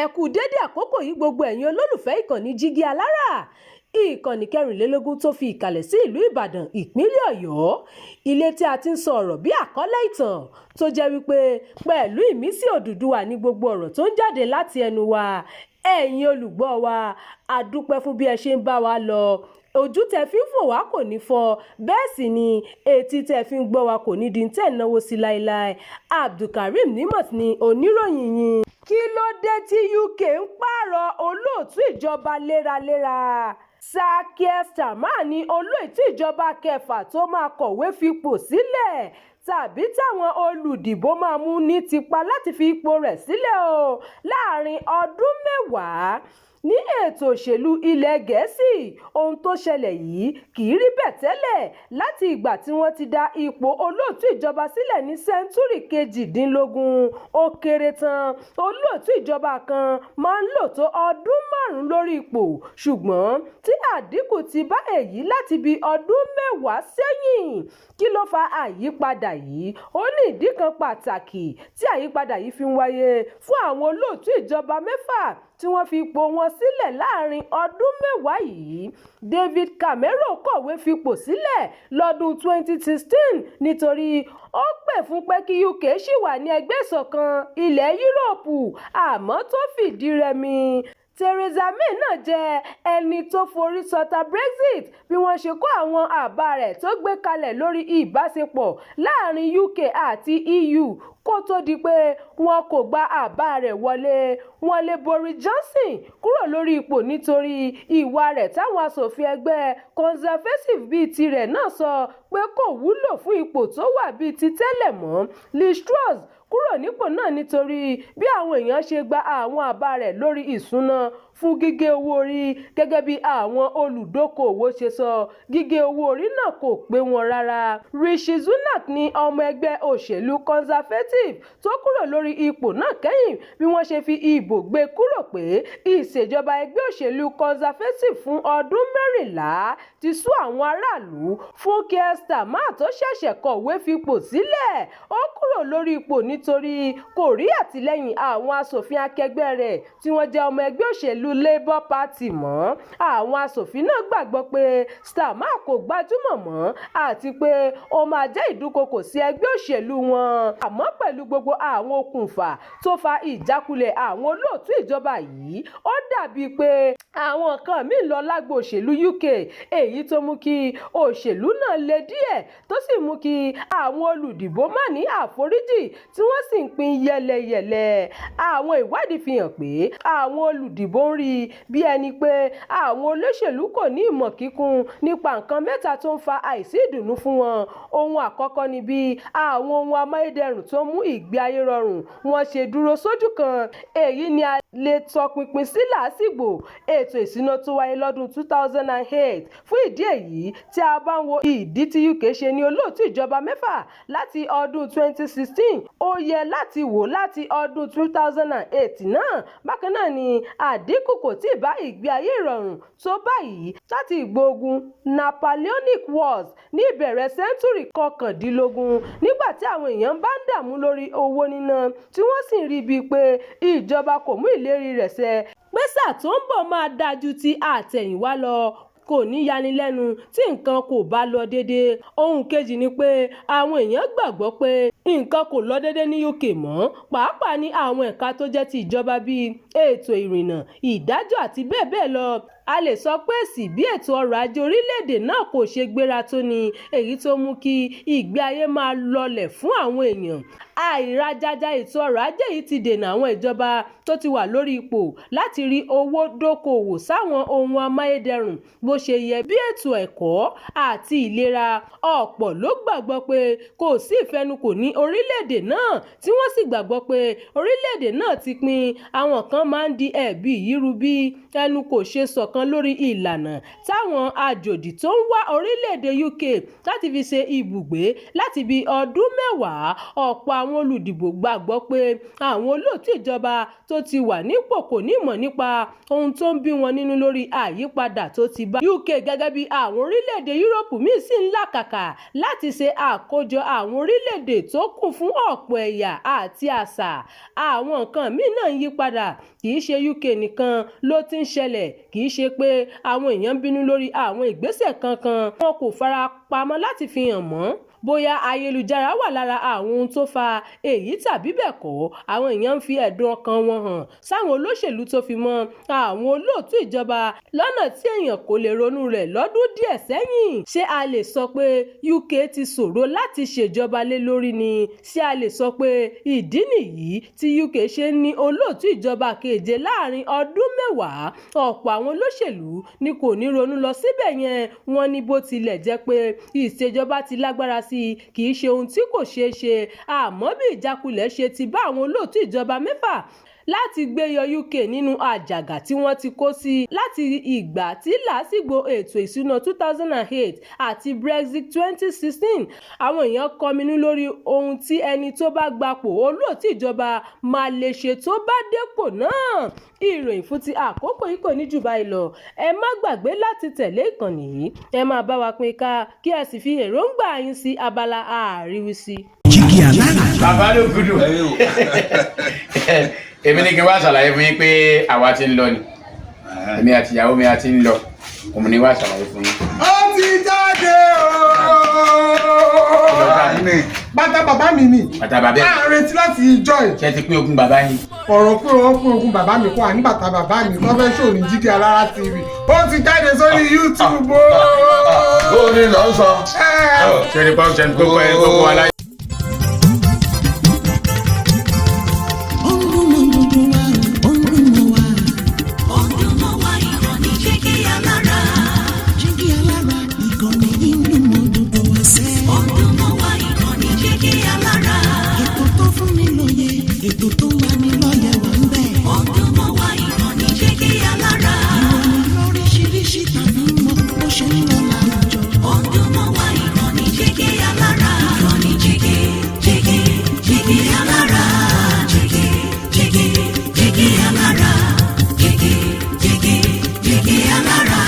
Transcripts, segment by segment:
ẹ kú dédé àkókò yìí gbogbo ẹ̀yin olólùfẹ́ ìkànnì Jígí Alára, ìkànnì 24 tó fi ìkàlẹ̀ sí ìlú Ìbàdàn ìpínlẹ̀ Ọ̀yọ́, ilé tí a ti ń sọ ọ̀rọ̀ bí àkọ́lé ìtàn tó jẹ́ wípé pẹ̀lú ìmísí Odùduwà ní gbogbo ọ̀rọ̀ tó ń jáde láti ẹnu wa. Ẹ̀yin olùgbọ́ wa, a dúpẹ́ fún bí ẹ ṣe ń bá wa lọ. Ojú tẹ́ fi ń fò wá kò ní fọ́, bẹ́ẹ̀ sì ni etí tẹ́ fi ń gbọ́ wa kò ní di tẹ́ náwó sí láéláé. Abdulkareem Nimot ni oníròyìn yín. Kí ló dé tí UK ń pààrọ̀ olóòtú ìjọba léraléra? Sir Keir Starmer ni olóòtú ìjọba kẹfà tó máa kọ̀wé fipò sílẹ̀ tàbí táwọn olùdìbò máa mú ní tipa láti fi ipò rẹ̀ sílẹ̀ o láàrin ọdún 10. Ní ètò òṣèlú ilẹ̀ Gẹ̀ẹ́sì, ohun tó ṣẹlẹ̀ yìí kì í rí bẹ́ẹ̀ tẹ́lẹ̀ láti ìgbà tí wọ́n ti dá ipò olóòtú ìjọba sílẹ̀ ní sẹ́ńtúrì 18. Ó kéré tán olóòtú ìjọba kan máa ń lò tó ọdún 5 lórí ipò, ṣùgbọ́n tí àdínkù ti bá èyí láti bí ọdún 10 sẹ́yìn. Kí ló fa àyípadà yìí? Ó ní ìdí kan pàtàkì tí àyípadà yìí fi ń wáyé fún àwọn olóòtú ìjọba 6 tí wọ́n fi ipò wọn sílẹ̀ láàrin ọdún 10 yìí. David Cameron kọ̀wé fipò sílẹ̀ lọ́dún 2016 nítorí ó pè fún pé kí UK ṣì wà ní ẹgbẹ́ ìṣọ̀kan ilẹ̀ Yúróòpù, àmọ́ tó fìdí rẹmi. Theresa May náà jẹ́ ẹni tó forí sọta Brexit bí wọ́n ṣe kó àwọn àbá rẹ̀ tó gbé kalẹ̀ lórí ìbáṣepọ̀ láàrin UK àti EU kó tó di pé wọn kò gba àbá rẹ̀ wọlé. Wọ́n lé Boris Johnson kúrò lórí ipò nítorí ìwà rẹ̀ táwọn aṣòfin ẹgbẹ́ Conservative bíi tirẹ̀ náà sọ pé kò wúlò fún ipò tó wà bíi ti tẹ́lẹ̀ mọ́. Liz Truss kúrò nípò náà nítorí bí àwọn èèyàn ṣe gba àwọn àbá rẹ̀ lórí ìṣúná fún gígé owó orí. Gẹ́gẹ́ bí àwọn olùdókòwò ṣe sọ, gígé owó orí náà kò pé wọn rárá. Rishi Sunak ni ọmọ ẹgbẹ́ òṣèlú Conservative tó kúrò lórí ipò náà kẹ́yìn bí wọ́n ṣe fi ìbò gbé kúrò pé ìṣèjọba ẹgbẹ́ òṣèlú Conservative fún ọdún 14 ti sú àwọn aráàlú. Fún Keir Starmer tó ṣẹ̀ṣẹ̀ kọ̀wé fipò sílẹ̀, ó kúrò lórí ipò nítorí kò rí àtìlẹ́yìn àwọn aṣòfin akẹgbẹ́ rẹ̀ tí wọ́n jẹ́ ọmọ ẹgbẹ́ òṣèlú Labour Party mọ́. Àwọn aṣòfin náà gbàgbọ́ pé Starmer kò gbajúmọ̀ mọ́ àti pé ó máa jẹ́ ìdúnkokò sí ẹgbẹ́ òṣèlú wọn. Àmọ́ pẹ̀lú gbogbo àwọn okùnfà tó fa ìjákulẹ̀ àwọn olóòtú ìjọba yìí, ó dàbí pé àwọn kan míì lọ lágbo òṣèlú UK, èyí tó mú kí òṣèlú náà le díẹ̀ tó sì mú kí àwọn olùdìbò má ní àforíjì tí wọ́n sì ń pín yẹlẹyẹlẹ. Àwọn ìwádìí fi hàn pé àwọn olùdìbò ń rí bí ẹni pé àwọn olóṣèlú kò ní ìmọ̀ kíkún nípa nǹkan 3 tó ń fa àìsí ìdùnnú fún wọn. Ohun àkọ́kọ́ ni bí àwọn ohun amáyédẹrùn tó mú ìgbé ayé rọrùn wọn ṣe dúró sójú kan. Èyí ni a lè tọpinpin sí làásìgbò ètò ìṣúná tó wáyé lọ́dún 2008. Fún ìdí èyí, tí a bá ń wo ìdí tí UK ṣe ní olóòtú ìjọba 6 láti ọdún 2016, ó yẹ láti wò láti ọdún 2008 náà. Bákan náà ni àdínkù kò tí ì bá ìgbé ayé ìrọ̀rùn tó báyìí láti ìgbógun Napoleonic Wars ní ìbẹ̀rẹ̀ sẹ́ńtúrì 19 nígbà tí àwọn èèyàn bá ń dààmú lórí owó níná tí wọ́n sì ń rí bíi pé ìjọba kò mú ìlérí rẹ̀ ṣẹ pé sáà tó ń bọ̀ máa dáa ju ti àtẹ̀yìnwá lọ. Kò ní yanilẹ́nu tí nǹkan kò bá lọ dédé. Ohun kejì ni pé àwọn èèyàn gbàgbọ́ pé nǹkan kò lọ dédé ní UK mọ́, pàápàá ní àwọn ẹ̀ka tó jẹ́ ti ìjọba bíi ètò ìrìnnà, ìdájọ́ àti bẹ́ẹ̀ bẹ́ẹ̀ lọ. A lè sọ pé èsì bí ètò ọrọ̀ ajé orílẹ̀-èdè náà kò ṣe gbéra tó ni, èyí tó mú kí ìgbé ayé máa lọlẹ̀ fún àwọn èèyàn. Àìrajájá ètò ọrọ̀ ajé yìí ti dènà àwọn ìjọba tó ti wà lórí ipò láti rí owó dókòwò sáwọn ohun amáyédẹrùn bó ṣe yẹ bí ètò ẹ̀kọ́ àti ìlera. Ọ̀pọ̀ ló gbàgbọ́ pé kò sí ìfẹnukò ní orílẹ̀-èdè náà tí wọ́n sì gbàgbọ́ pé orílẹ̀-èdè náà ti pín. Àwọn kan máa ń di ẹ̀bi yìí rú bí ẹnu kò ṣe ṣọ̀kan lórí ìlànà táwọn àjòjì tó ń wá orílẹ̀-èdè UK láti fi ṣe ibùgbé láti bí ọdún 10. Ọ̀pọ̀ àwọn olùdìbò gbàgbọ́ pé àwọn olóòtú ìjọba tó ti wà nípò kò ní ìmọ̀ nípa ohun tó ń bí wọn nínú lórí àyípadà tó ti bá UK gẹ́gẹ́ bí àwọn orílẹ̀-èdè Yúróòpù míì sì ń làkàkà láti ṣe àkójọ àwọn orílẹ̀-èdè tó kún fún ọ̀pọ̀ ẹ̀yà àti àṣà. Àwọn nǹkan míì náà ń yí padà. Kì í ṣe UK nìkan ló ti ń ṣẹlẹ̀. Kì í ṣe pé àwọn èèyàn ń bínú lórí àwọn ìgbésẹ̀ kankan. Wọn kò fara pamọ́ láti fi hàn mọ́ bóyá ayélujára wà lára àwọn ohun tó fa èyí tàbí bẹ́ẹ̀ kọ́. Àwọn èèyàn ń fi ẹ̀dùn ọkàn wọn hàn sáwọn olóṣèlú tó fi mọ́ àwọn olóòtú ìjọba lọ́nà tí èèyàn kò lè ronú rẹ̀ lọ́dún díẹ̀ sẹ́yìn. Ṣé a lè sọ pé UK ti ṣòro láti ṣèjọba lé lórí ni? Ṣé a lè sọ pé ìdí nìyí tí UK ṣe ń ní olóòtú ìjọba keje láàrin ọdún mẹ́wàá? Ọ̀pọ̀ àwọn olóṣèlú ni kò ní ronú lọ síbẹ̀ yẹn. Wọ́n ní bó tilẹ̀ jẹ́ pé ìṣèjọba ti lágbára sí kì í ṣe ohun tí kò ṣeé ṣe. Àmọ́ bí ìjákulẹ̀ ṣe ti bá àwọn olóòtú ìjọba mẹ́fà láti gbé yọ UK nínú àjàgà tí wọ́n ti kó sí láti ìgbà tí làásìgbò ètò ìṣúná 2008 àti Brexit 2016. Àwọn èèyàn kọminú lórí ohun tí ẹni tó bá gbapò olóòtú ìjọba máa lè ṣe tó bá dépò náà. Ìròyìn fún ti àkókò yìí kò ní jù báyìí lọ. Ẹ má gbàgbé láti tẹ̀lé ìkànnì yìí. Ẹ máa bá wa pín ká kí ẹ sì fi èròǹgbà yín sí abala àríwísí. Jígí alára. Bàbá ló gudu. Èmi ní kí n wá ṣàlàyé fún yín pé àwa ti ń lọ ni. Èmi àti ìyàwó mi a ti ń lọ. Òun ni wá ṣàlàyé fún yín. Ó ti jáde bàtà bàbá mi ni. Bàtà bàbá ẹ̀. A retí láti ìjọ ẹ̀. Ṣé ti pín ogún bàbá yín? Ọ̀rọ̀ pé wọ́n pín ogún bàbá mi kó wà ní bàtà bàbá mi tó fẹ́ ṣòro ní Jígí Alára TV. Ó ti jáde sórí YouTube o. Ó ní lọ sọ. Ṣé ní pọ́n ṣe ń gbogbo ẹ̀ gbogbo aláyé? Ètò tó wà ní lọ́yẹ̀ wà ń bẹ̀. Ọdún mọ́ wá ìkànnì Jígí Alára. Ìròyìn lóríṣiríṣi tàbí mọ bó ṣe ń lọ láwùjọ. Ọdún mọ́ wá ìkànnì Jígí Alára. Ìkànnì Jígí Alára. Jígí Alára. Jígí Alára.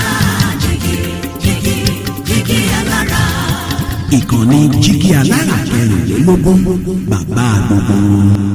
Jígí Alára. Ìkànnì Jígí Alára 24 bàbá gbogbo.